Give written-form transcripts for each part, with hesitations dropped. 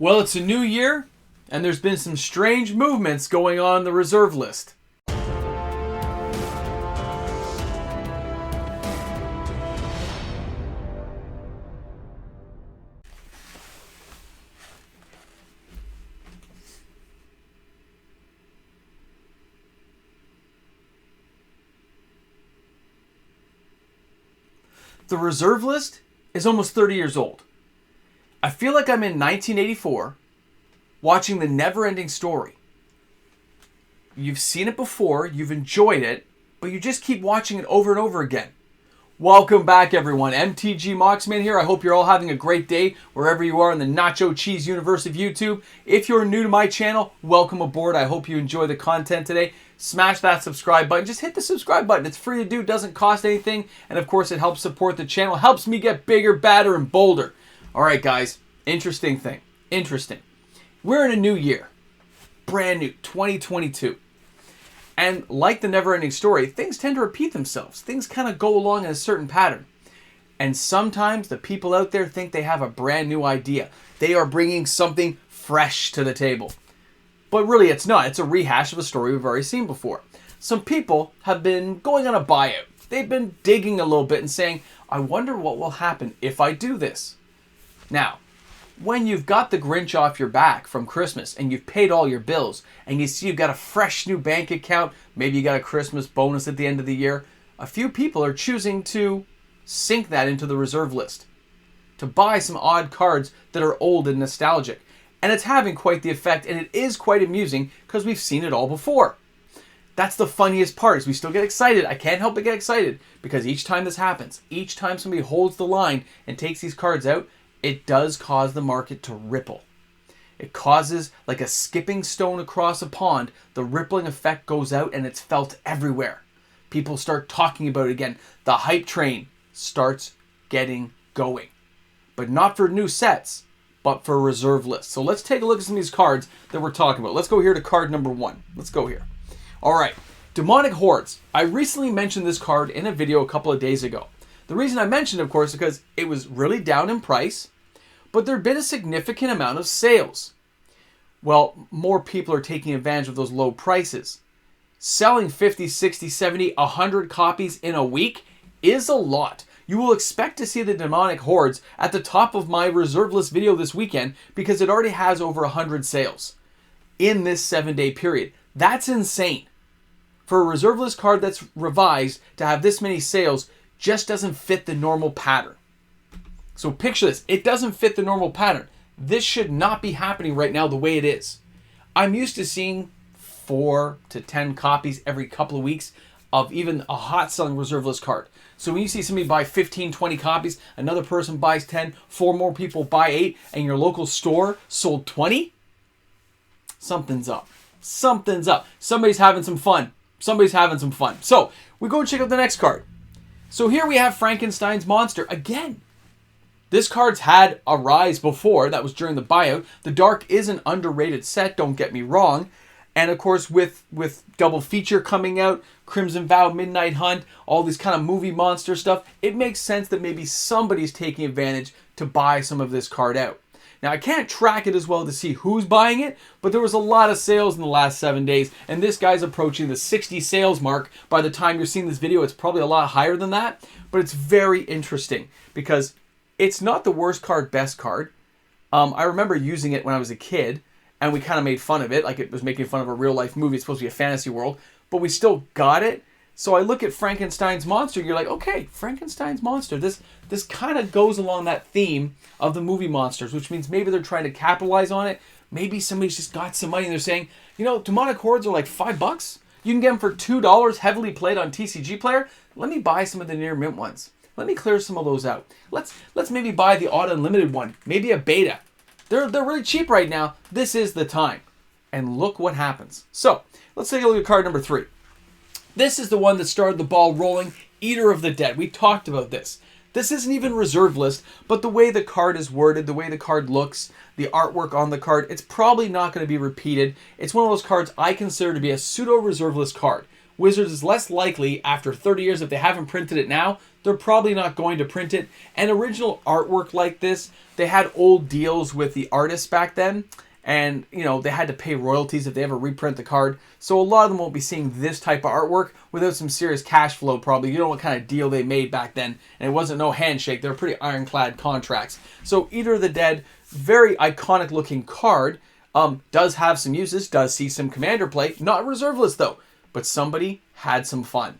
Well, it's a new year, and there's been some strange movements going on in the reserve list. The reserve list is almost 30 years old. I feel like I'm in 1984 watching the never-ending story. You've seen it before, you've enjoyed it, but you just keep watching it over and over again. Welcome back, everyone. MTG Moxman here. I hope you're all having a great day wherever you are in the nacho cheese universe of YouTube. If you're new to my channel, welcome aboard. I hope you enjoy the content today. Smash that subscribe button. Just hit the subscribe button. It's free to do, doesn't cost anything, and of course it helps support the channel, helps me get bigger, badder, and bolder. All right, guys. Interesting thing. Interesting. We're in a new year. Brand new. 2022. And like the never-ending story, things tend to repeat themselves. Things kind of go along in a certain pattern. And sometimes the people out there think they have a brand new idea. They are bringing something fresh to the table. But really it's not. It's a rehash of a story we've already seen before. Some people have been going on a buyout. They've been digging a little bit and saying, I wonder what will happen if I do this. Now, when you've got the Grinch off your back from Christmas and you've paid all your bills and you see you've got a fresh new bank account, maybe you got a Christmas bonus at the end of the year, a few people are choosing to sink that into the reserve list, to buy some odd cards that are old and nostalgic. And it's having quite the effect, and it is quite amusing because we've seen it all before. That's the funniest part, is we still get excited. I can't help but get excited because each time this happens, each time somebody holds the line and takes these cards out, it does cause the market to ripple. It causes, like a skipping stone across a pond, the rippling effect goes out and it's felt everywhere. People start talking about it again. The hype train starts getting going. But not for new sets, but for reserve lists. So let's take a look at some of these cards that we're talking about. Let's go here to card number 1. Let's go here. All right, Demonic Hordes. I recently mentioned this card in a video a couple of days ago. The reason I mentioned it, of course, is because it was really down in price, but there had been a significant amount of sales. Well, more people are taking advantage of those low prices. Selling 50, 60, 70, 100 copies in a week is a lot. You will expect to see the Demonic Hordes at the top of my reserve list video this weekend because it already has over 100 sales in this 7-day period. That's insane. For a reserve list card that's revised to have this many sales just doesn't fit the normal pattern. So picture this. It doesn't fit the normal pattern. This should not be happening right now the way it is. I'm used to seeing 4 to 10 copies every couple of weeks of even a hot selling reserve list card. So when you see somebody buy 15, 20 copies, another person buys 10, 4 more people buy 8, and your local store sold 20, something's up. Something's up. Somebody's having some fun. Somebody's having some fun. So we go and check out the next card. So here we have Frankenstein's monster again. This card's had a rise before. That was during the buyout. The Dark is an underrated set, don't get me wrong. And of course, with double feature coming out, Crimson Vow, Midnight Hunt, all this kind of movie monster stuff, it makes sense that maybe somebody's taking advantage to buy some of this card out. Now, I can't track it as well to see who's buying it, but there was a lot of sales in the last 7 days, and this guy's approaching the 60 sales mark. By the time you're seeing this video, it's probably a lot higher than that, but it's very interesting because it's not the worst card, best card. I remember using it when I was a kid, and we kind of made fun of it, like it was making fun of a real-life movie. It's supposed to be a fantasy world, but we still got it. So I look at Frankenstein's monster, you're like, okay, Frankenstein's monster. This kind of goes along that theme of the movie monsters, which means maybe they're trying to capitalize on it. Maybe somebody's just got some money and they're saying, you know, Demonic Hordes are like $5. You can get them for $2 heavily played on TCG Player. Let me buy some of the near mint ones. Let me clear some of those out. Let's maybe buy the Auto Unlimited one, maybe a beta. They're really cheap right now. This is the time. And look what happens. So let's take a look at card number 3. This is the one that started the ball rolling, Eater of the Dead. We talked about this. This isn't even reserve list, but the way the card is worded, the way the card looks, the artwork on the card, it's probably not going to be repeated. It's one of those cards I consider to be a pseudo-reserve list card. Wizards is less likely, after 30 years, if they haven't printed it now, they're probably not going to print it. And original artwork like this, they had old deals with the artists back then. And, you know, they had to pay royalties if they ever reprint the card. So a lot of them won't be seeing this type of artwork without some serious cash flow probably. You know what kind of deal they made back then. And it wasn't no handshake. They were pretty ironclad contracts. So Eater of the Dead, very iconic looking card. Does have some uses. Does see some commander play. Not reserve list though. But somebody had some fun.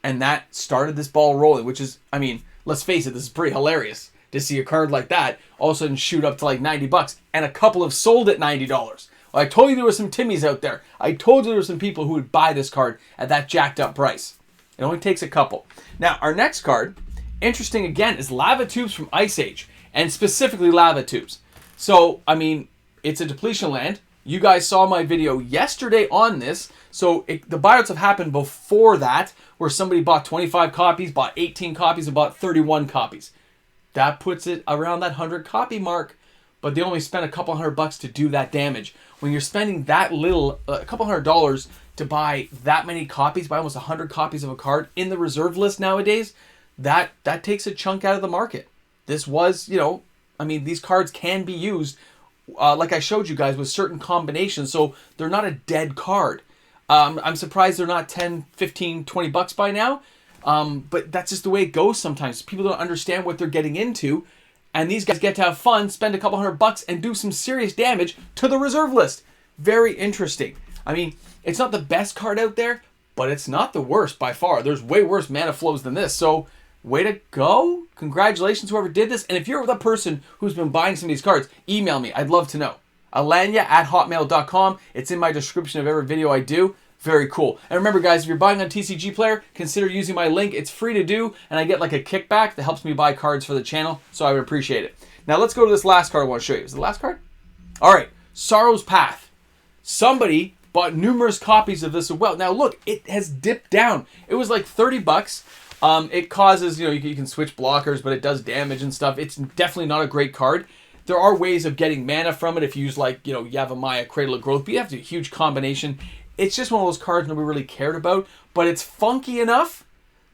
And that started this ball rolling. Which is, I mean, let's face it, this is pretty hilarious. To see a card like that all of a sudden shoot up to like $90 and a couple have sold at $90. Well, I told you there were some Timmies out there. I told you there were some people who would buy this card at that jacked up price. It only takes a couple. Now, our next card, interesting again, is Lava Tubes from Ice Age, and specifically Lava Tubes. So, I mean, it's a depletion land. You guys saw my video yesterday on this. So the buyouts have happened before that, where somebody bought 25 copies, bought 18 copies, and bought 31 copies. That puts it around that 100 copy mark, but they only spent a couple $100 to do that damage. When you're spending that little, a couple $100 to buy that many copies, buy almost 100 copies of a card in the reserve list nowadays, that takes a chunk out of the market. This was, you know, I mean, these cards can be used, like I showed you guys, with certain combinations, so they're not a dead card. I'm surprised they're not 10, 15, $20 by now. But that's just the way it goes sometimes. People don't understand what they're getting into. And these guys get to have fun, spend a couple $100 and do some serious damage to the reserve list. Very interesting. I mean, it's not the best card out there, but it's not the worst by far. There's way worse mana flows than this. So, way to go. Congratulations, whoever did this. And if you're the person who's been buying some of these cards, email me. I'd love to know. alanya@hotmail.com. It's in my description of every video I do. Very cool. And remember, guys, if you're buying on TCG Player, consider using my link. It's free to do, and I get like a kickback that helps me buy cards for the channel, so I would appreciate it. Now, let's go to this last card I want to show you. Is it the last card? All right. Sorrow's Path. Somebody bought numerous copies of this as well. Now, look, it has dipped down. It was like $30. It causes, you know, you can switch blockers, but it does damage and stuff. It's definitely not a great card. There are ways of getting mana from it if you use, like, you know, Yavimaya, Cradle of Growth, but you have to do a huge combination. It's just one of those cards nobody really cared about, but it's funky enough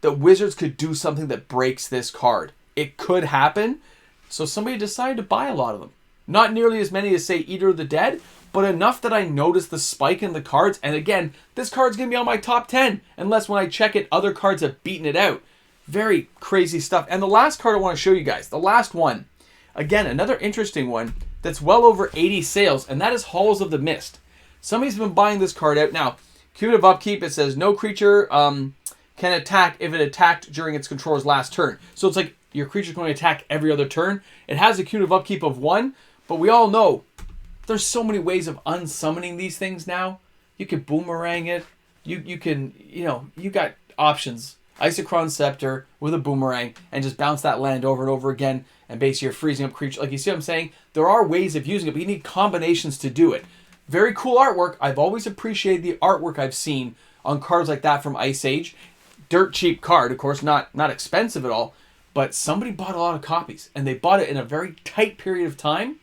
that Wizards could do something that breaks this card. It could happen, so somebody decided to buy a lot of them. Not nearly as many as, say, Eater of the Dead, but enough that I noticed the spike in the cards. And again, this card's going to be on my top 10, unless when I check it, other cards have beaten it out. Very crazy stuff. And the last card I want to show you guys, the last one, again, another interesting one that's well over 80 sales, and that is Halls of the Mist. Somebody's been buying this card out. Now, cumulative upkeep, it says no creature can attack if it attacked during its controller's last turn. So it's like your creature's going to attack every other turn. It has a cumulative upkeep of 1, but we all know there's so many ways of unsummoning these things now. You can boomerang it. You can, you know, you got options. Isochron Scepter with a boomerang and just bounce that land over and over again and basically you're freezing up creature. Like, you see what I'm saying? There are ways of using it, but you need combinations to do it. Very cool artwork. I've always appreciated the artwork I've seen on cards like that from Ice Age. Dirt cheap card, of course, not expensive at all, but somebody bought a lot of copies, and they bought it in a very tight period of time.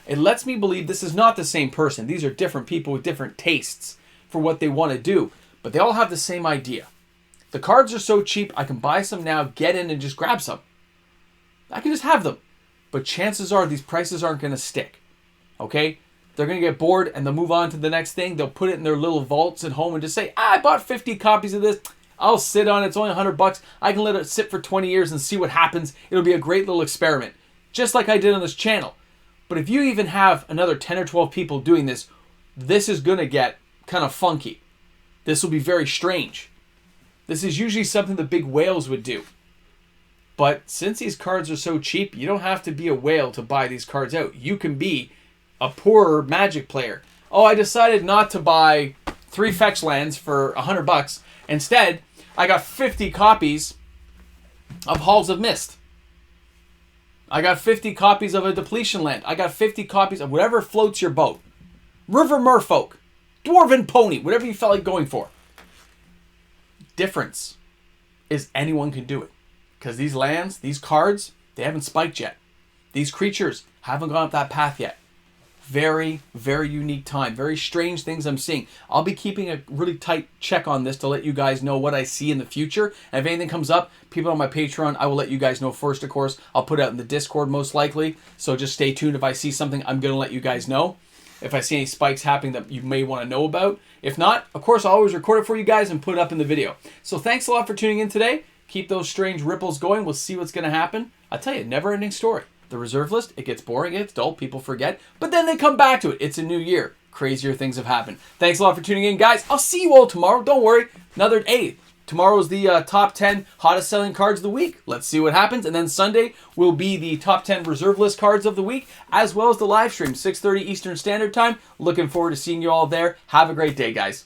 It lets me believe this is not the same person. These are different people with different tastes for what they want to do, but they all have the same idea. The cards are so cheap, I can buy some now, get in, and just grab some. I can just have them. But chances are these prices aren't going to stick. Okay? They're going to get bored and they'll move on to the next thing. They'll put it in their little vaults at home and just say, I bought 50 copies of this. I'll sit on it. It's only $100. I can let it sit for 20 years and see what happens. It'll be a great little experiment. Just like I did on this channel. But if you even have another 10 or 12 people doing this, this is going to get kind of funky. This will be very strange. This is usually something the big whales would do. But since these cards are so cheap, you don't have to be a whale to buy these cards out. You can be a poorer Magic player. Oh, I decided not to buy 3 fetch lands for $100. Instead, I got 50 copies of Halls of Mist. I got 50 copies of a depletion land. I got 50 copies of whatever floats your boat. River Merfolk, Dwarven Pony, whatever you felt like going for. Difference is anyone can do it. Because these lands, these cards, they haven't spiked yet. These creatures haven't gone up that path yet. Very, very unique time. Very strange things I'm seeing. I'll be keeping a really tight check on this to let you guys know what I see in the future. And if anything comes up, people on my Patreon, I will let you guys know first, of course. I'll put it out in the Discord most likely. So just stay tuned. If I see something, I'm going to let you guys know. If I see any spikes happening that you may want to know about. If not, of course, I'll always record it for you guys and put it up in the video. So thanks a lot for tuning in today. Keep those strange ripples going. We'll see what's going to happen. I'll tell you, never-ending story. The reserve list, it gets boring, it gets dull, people forget. But then they come back to it. It's a new year. Crazier things have happened. Thanks a lot for tuning in, guys. I'll see you all tomorrow. Don't worry. Tomorrow's the top 10 hottest selling cards of the week. Let's see what happens. And then Sunday will be the top 10 reserve list cards of the week, as well as the live stream, 6:30 Eastern Standard Time. Looking forward to seeing you all there. Have a great day, guys.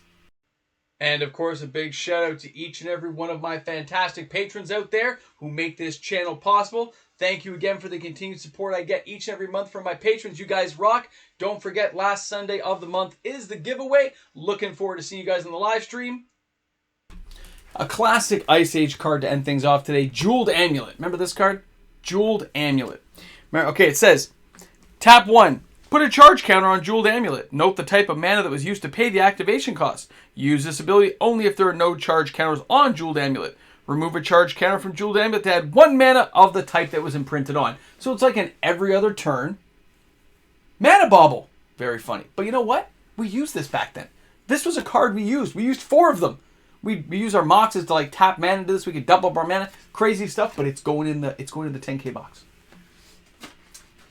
And of course, a big shout out to each and every one of my fantastic patrons out there who make this channel possible. Thank you again for the continued support I get each and every month from my patrons. You guys rock. Don't forget, last Sunday of the month is the giveaway. Looking forward to seeing you guys on the live stream. A classic Ice Age card to end things off today. Jeweled Amulet. Remember this card? Jeweled Amulet. Okay, it says, tap 1. Put a charge counter on Jeweled Amulet. Note the type of mana that was used to pay the activation cost. Use this ability only if there are no charge counters on Jeweled Amulet. Remove a charge counter from Jeweled Amulet to add 1 mana of the type that was imprinted on. So it's like an every other turn mana bauble. Very funny. But you know what? We used this back then. This was a card we used. We used 4 of them. We use our moxes to like tap mana into this. We could double up our mana. Crazy stuff, but it's going in the 10K box.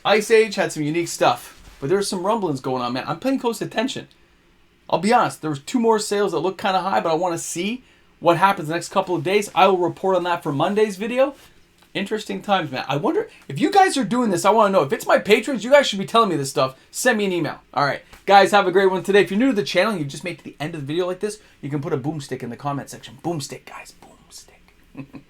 Ice Age had some unique stuff. But there's some rumblings going on, man. I'm paying close attention. I'll be honest. There was 2 more sales that look kind of high, but I want to see what happens the next couple of days. I will report on that for Monday's video. Interesting times, man. I wonder if you guys are doing this. I want to know. If it's my patrons, you guys should be telling me this stuff. Send me an email. All right. Guys, have a great one today. If you're new to the channel and you just made it to the end of the video like this, you can put a boomstick in the comment section. Boomstick, guys. Boomstick.